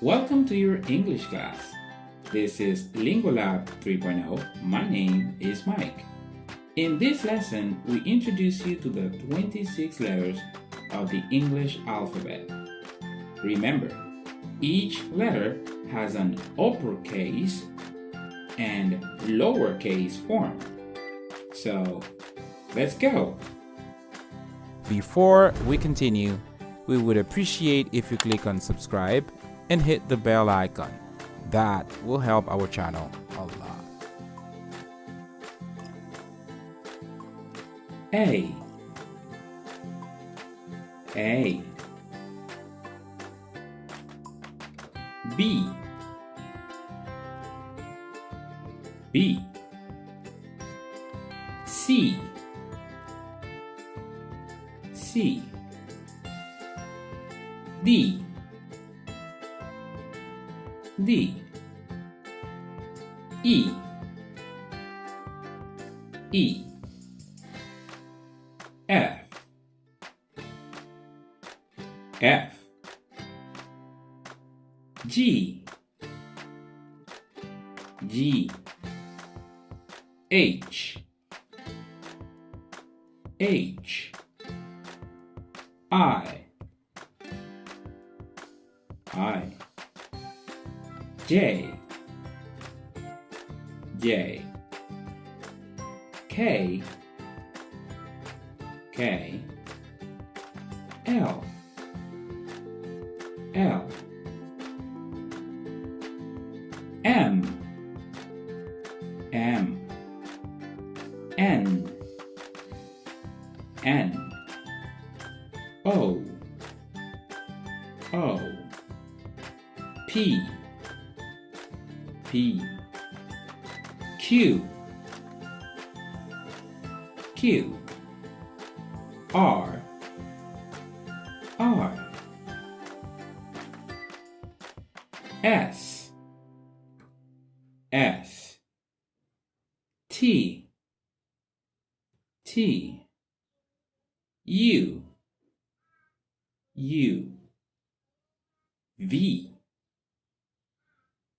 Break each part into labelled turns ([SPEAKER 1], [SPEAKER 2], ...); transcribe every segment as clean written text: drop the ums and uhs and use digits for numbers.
[SPEAKER 1] Welcome to your English class. This is Lingua 3.0. My name is Mike. In this lesson, we introduce you to the 26 letters of the English alphabet. Remember, each letter has an uppercase and lowercase form. So, let's go.
[SPEAKER 2] Before we continue, we would appreciate if you click on subscribe and hit the bell icon. That will help our channel a lot.
[SPEAKER 1] A B C D E F G H I J K L M N O P Q R S T U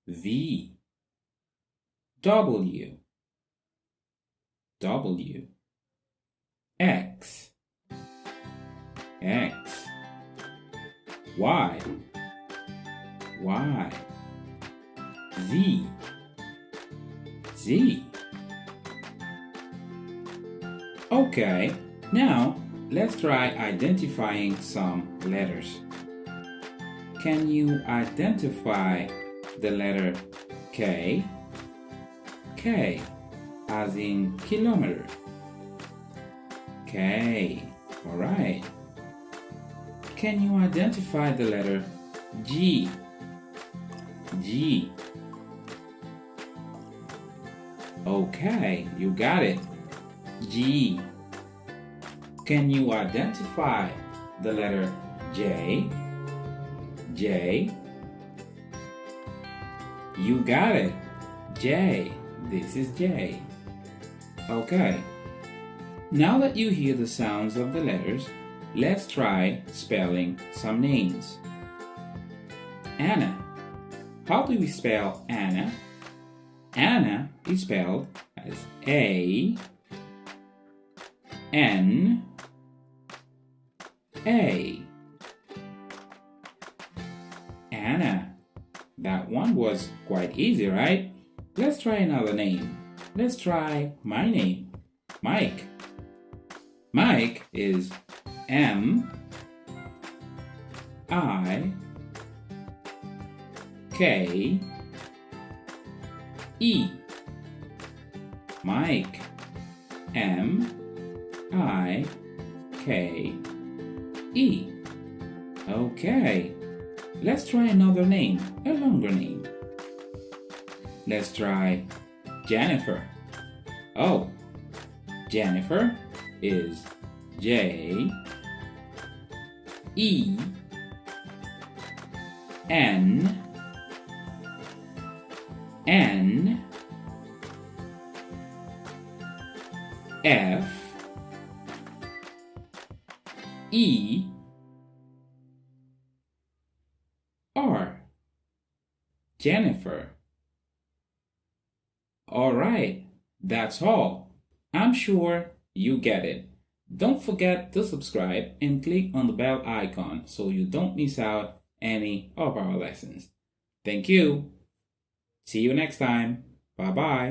[SPEAKER 1] V W X Y Z. Okay, now let's try identifying some letters. Can you identify the letter K? K as in kilometer. K. All right. Can you identify the letter G? G. Okay, you got it. G. Can you identify the letter J? J. You got it. J. This is J. Okay. Now that you hear the sounds of the letters, let's try spelling some names. Anna. How do we spell Anna? Anna is spelled as A N A. Anna. That one was quite easy, right? Let's try another name. Let's try my name, Mike. Mike is M I K E. Mike. M I K E. Okay. Let's try another name, a longer name. Let's try Jennifer. Oh, Jennifer is J E N F E R. Jennifer. Alright, that's all. I'm sure you get it. Don't forget to subscribe and click on the bell icon so you don't miss out any of our lessons. Thank you. See you next time. Bye-bye.